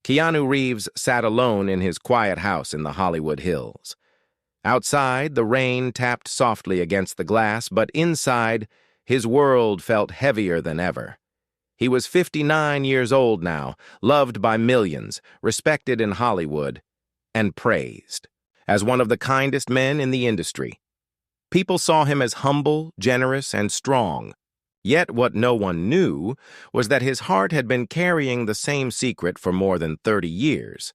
Keanu Reeves sat alone in his quiet house in the Hollywood Hills. Outside, the rain tapped softly against the glass, but inside, his world felt heavier than ever. He was 59 years old now, loved by millions, respected in Hollywood, and praised as one of the kindest men in the industry. People saw him as humble, generous, and strong. Yet what no one knew was that his heart had been carrying the same secret for more than 30 years.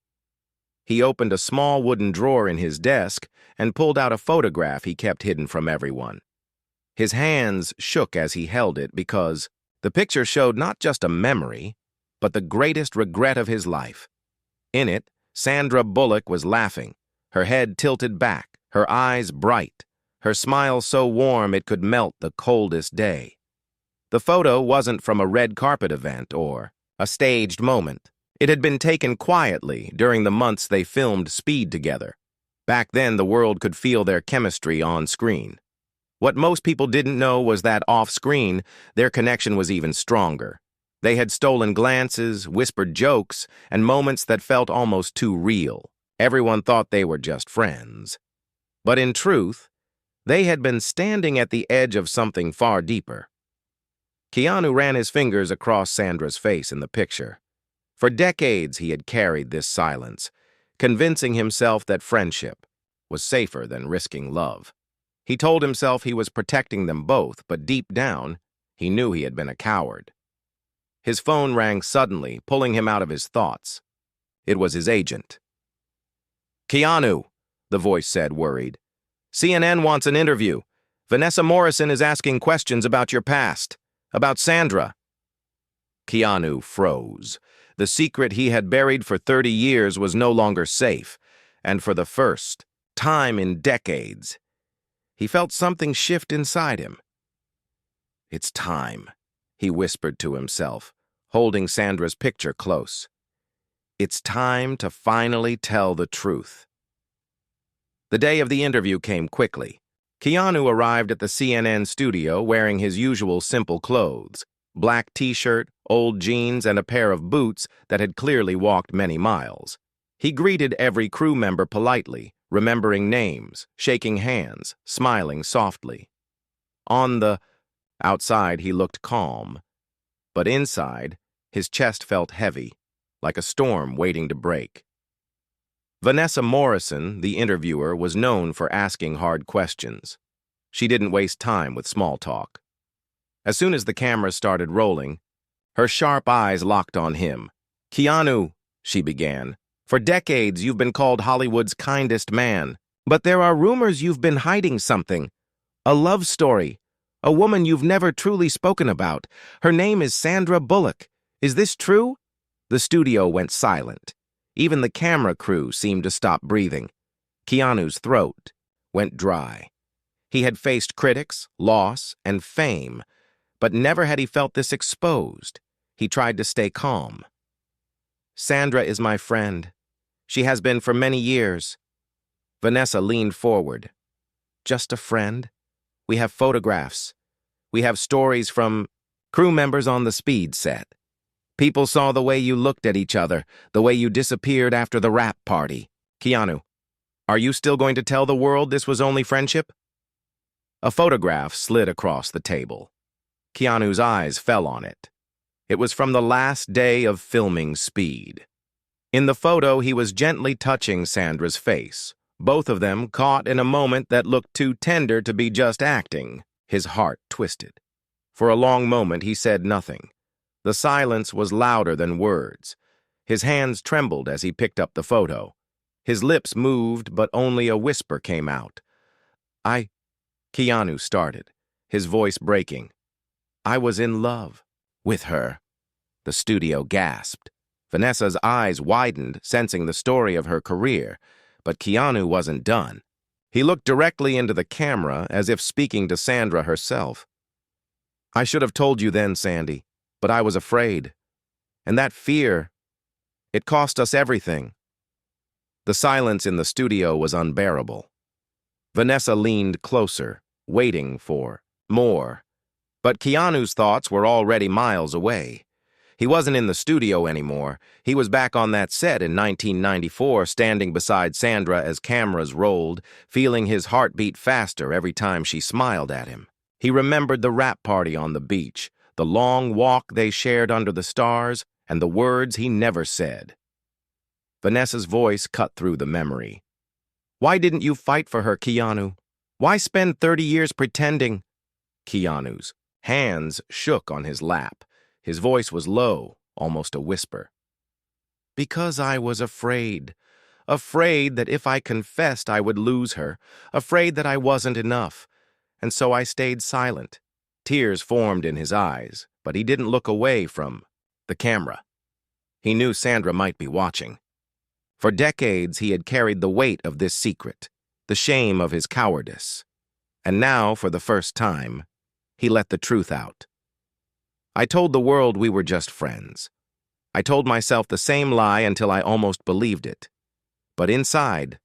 He opened a small wooden drawer in his desk and pulled out a photograph he kept hidden from everyone. His hands shook as he held it because the picture showed not just a memory, but the greatest regret of his life. In it, Sandra Bullock was laughing, her head tilted back, her eyes bright, her smile so warm it could melt the coldest day. The photo wasn't from a red carpet event or a staged moment. It had been taken quietly during the months they filmed Speed together. Back then, the world could feel their chemistry on screen. What most people didn't know was that off-screen, their connection was even stronger. They had stolen glances, whispered jokes, and moments that felt almost too real. Everyone thought they were just friends. But in truth, they had been standing at the edge of something far deeper. Keanu ran his fingers across Sandra's face in the picture. For decades he had carried this silence, convincing himself that friendship was safer than risking love. He told himself he was protecting them both, but deep down, he knew he had been a coward. His phone rang suddenly, pulling him out of his thoughts. It was his agent. "Keanu," the voice said, worried. "CNN wants an interview. Vanessa Morrison is asking questions about your past, about Sandra." Keanu froze. The secret he had buried for 30 years was no longer safe, and for the first time in decades, he felt something shift inside him. "It's time," he whispered to himself, holding Sandra's picture close. "It's time to finally tell the truth." The day of the interview came quickly. Keanu arrived at the CNN studio wearing his usual simple clothes, black t-shirt, old jeans, and a pair of boots that had clearly walked many miles. He greeted every crew member politely, remembering names, shaking hands, smiling softly. Outside, he looked calm, but inside, his chest felt heavy, like a storm waiting to break. Vanessa Morrison, the interviewer, was known for asking hard questions. She didn't waste time with small talk. As soon as the cameras started rolling, her sharp eyes locked on him. "Keanu," she began, "for decades you've been called Hollywood's kindest man. But there are rumors you've been hiding something. A love story. A woman you've never truly spoken about. Her name is Sandra Bullock. Is this true?" The studio went silent. Even the camera crew seemed to stop breathing. Keanu's throat went dry. He had faced critics, loss, and fame, but never had he felt this exposed. He tried to stay calm. "Sandra is my friend. She has been for many years." Vanessa leaned forward. "Just a friend? We have photographs. We have stories from crew members on the Speed set. People saw the way you looked at each other, the way you disappeared after the rap party. Keanu, are you still going to tell the world this was only friendship?" A photograph slid across the table. Keanu's eyes fell on it. It was from the last day of filming Speed. In the photo, he was gently touching Sandra's face, both of them caught in a moment that looked too tender to be just acting. His heart twisted. For a long moment, he said nothing. The silence was louder than words. His hands trembled as he picked up the photo. His lips moved, but only a whisper came out. Keanu started, his voice breaking. "I was in love with her." The studio gasped. Vanessa's eyes widened, sensing the story of her career, but Keanu wasn't done. He looked directly into the camera as if speaking to Sandra herself. "I should have told you then, Sandy, but I was afraid. And that fear, it cost us everything." The silence in the studio was unbearable. Vanessa leaned closer, waiting for more. But Keanu's thoughts were already miles away. He wasn't in the studio anymore. He was back on that set in 1994, standing beside Sandra as cameras rolled, feeling his heart beat faster every time she smiled at him. He remembered the wrap party on the beach, the long walk they shared under the stars, and the words he never said. Vanessa's voice cut through the memory. "Why didn't you fight for her, Keanu? Why spend 30 years pretending?" Keanu's hands shook on his lap. His voice was low, almost a whisper. "Because I was afraid. Afraid that if I confessed I would lose her. Afraid that I wasn't enough. And so I stayed silent." Tears formed in his eyes, but he didn't look away from the camera. He knew Sandra might be watching. For decades he had carried the weight of this secret, the shame of his cowardice. And now, for the first time, he let the truth out. "I told the world we were just friends. I told myself the same lie until I almost believed it. But inside,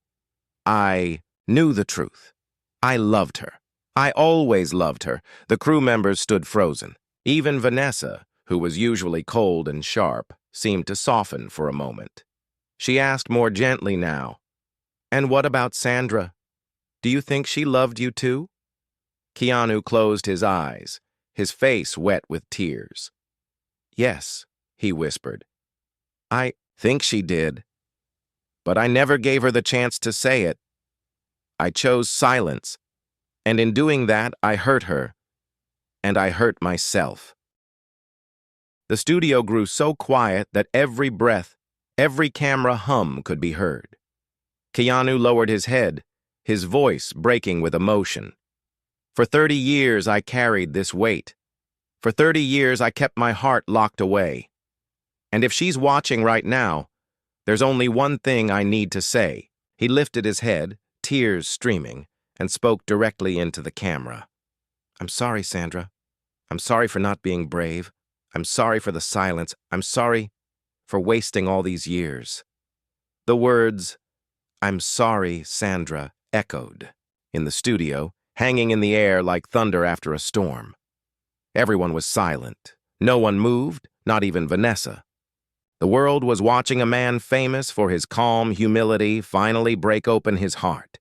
I knew the truth. I loved her. I always loved her." The crew members stood frozen. Even Vanessa, who was usually cold and sharp, seemed to soften for a moment. She asked more gently now, "And what about Sandra? Do you think she loved you too?" Keanu closed his eyes, his face wet with tears. "Yes," he whispered. "I think she did. But I never gave her the chance to say it. I chose silence, and in doing that, I hurt her, and I hurt myself." The studio grew so quiet that every breath, every camera hum could be heard. Keanu lowered his head, his voice breaking with emotion. "For 30 years I carried this weight. For 30 years I kept my heart locked away. And if she's watching right now, there's only one thing I need to say." He lifted his head, tears streaming, and spoke directly into the camera. "I'm sorry, Sandra. I'm sorry for not being brave. I'm sorry for the silence. I'm sorry for wasting all these years." The words, "I'm sorry, Sandra," echoed in the studio, hanging in the air like thunder after a storm. Everyone was silent. No one moved, not even Vanessa. The world was watching a man famous for his calm humility finally break open his heart.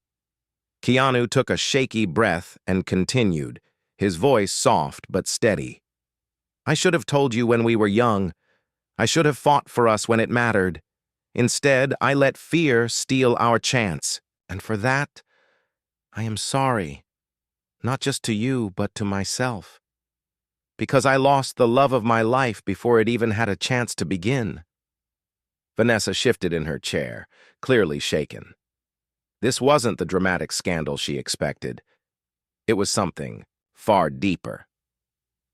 Keanu took a shaky breath and continued, his voice soft but steady. "I should have told you when we were young. I should have fought for us when it mattered. Instead, I let fear steal our chance. And for that, I am sorry. Not just to you, but to myself. Because I lost the love of my life before it even had a chance to begin." Vanessa shifted in her chair, clearly shaken. This wasn't the dramatic scandal she expected. It was something far deeper.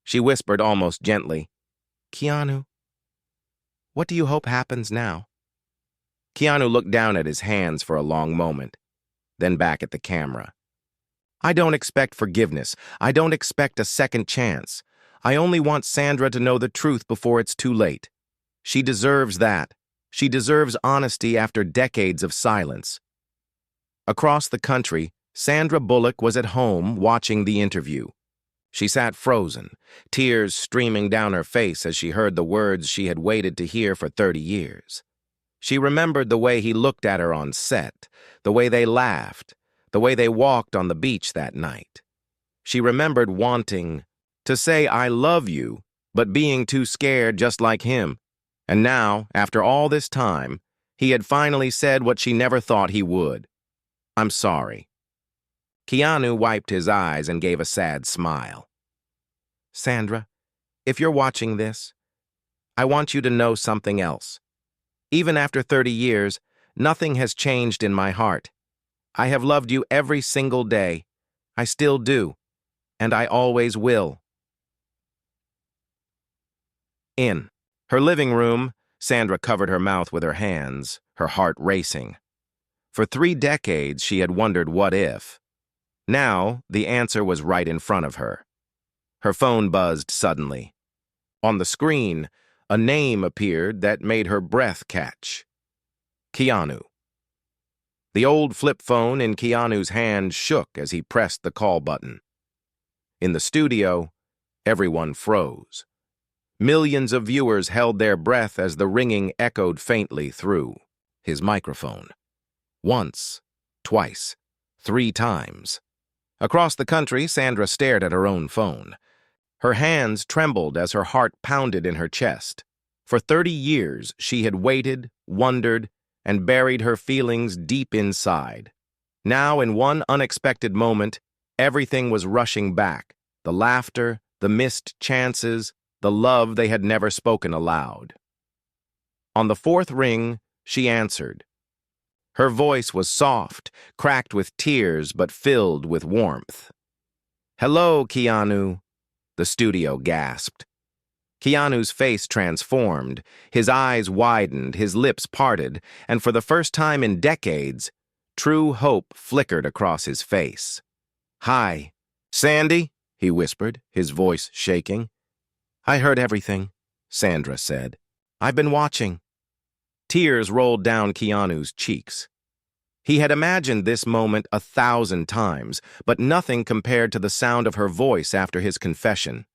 She whispered almost gently, "Keanu, what do you hope happens now?" Keanu looked down at his hands for a long moment, then back at the camera. "I don't expect forgiveness. I don't expect a second chance. I only want Sandra to know the truth before it's too late. She deserves that. She deserves honesty after decades of silence." Across the country, Sandra Bullock was at home watching the interview. She sat frozen, tears streaming down her face as she heard the words she had waited to hear for 30 years. She remembered the way he looked at her on set, the way they laughed, the way they walked on the beach that night. She remembered wanting to say, "I love you," but being too scared just like him. And now, after all this time, he had finally said what she never thought he would. "I'm sorry." Keanu wiped his eyes and gave a sad smile. "Sandra, if you're watching this, I want you to know something else. Even after 30 years, nothing has changed in my heart. I have loved you every single day. I still do, and I always will." In her living room, Sandra covered her mouth with her hands, her heart racing. For 3 decades, she had wondered what if. Now, the answer was right in front of her. Her phone buzzed suddenly. On the screen, a name appeared that made her breath catch. Keanu. The old flip phone in Keanu's hand shook as he pressed the call button. In the studio, everyone froze. Millions of viewers held their breath as the ringing echoed faintly through his microphone. Once, twice, 3 times. Across the country, Sandra stared at her own phone. Her hands trembled as her heart pounded in her chest. For 30 years, she had waited, wondered, and buried her feelings deep inside. Now, in one unexpected moment, everything was rushing back. The laughter, the missed chances, the love they had never spoken aloud. On the 4th ring, she answered. Her voice was soft, cracked with tears, but filled with warmth. "Hello, Keanu," the studio gasped. Keanu's face transformed, his eyes widened, his lips parted, and for the first time in decades, true hope flickered across his face. "Hi, Sandy," he whispered, his voice shaking. "I heard everything," Sandra said. "I've been watching." Tears rolled down Keanu's cheeks. He had imagined this moment 1,000 times, but nothing compared to the sound of her voice after his confession.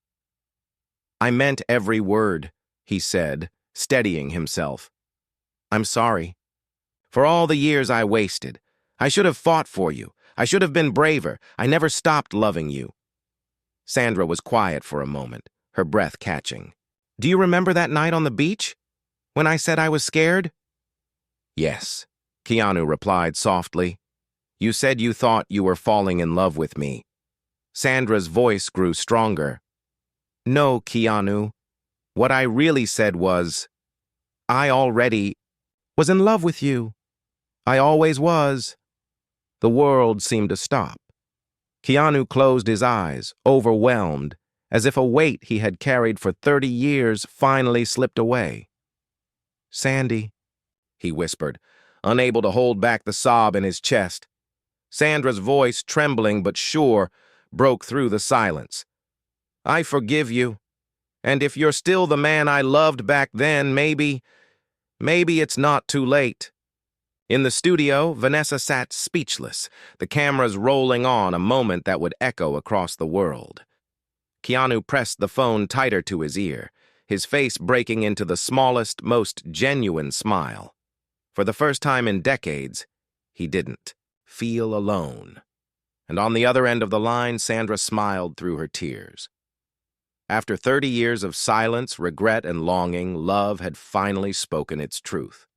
"I meant every word," he said, steadying himself. "I'm sorry. For all the years I wasted. I should have fought for you. I should have been braver. I never stopped loving you." Sandra was quiet for a moment, her breath catching. "Do you remember that night on the beach? When I said I was scared?" "Yes," Keanu replied softly. "You said you thought you were falling in love with me." Sandra's voice grew stronger. "No, Keanu. What I really said was, I already was in love with you. I always was." The world seemed to stop. Keanu closed his eyes, overwhelmed, as if a weight he had carried for 30 years finally slipped away. "Sandy," he whispered, unable to hold back the sob in his chest. Sandra's voice, trembling but sure, broke through the silence. "I forgive you. And if you're still the man I loved back then, maybe it's not too late." In the studio, Vanessa sat speechless, the cameras rolling on, a moment that would echo across the world. Keanu pressed the phone tighter to his ear, his face breaking into the smallest, most genuine smile. For the first time in decades, he didn't feel alone. And on the other end of the line, Sandra smiled through her tears. After 30 years of silence, regret, and longing, love had finally spoken its truth.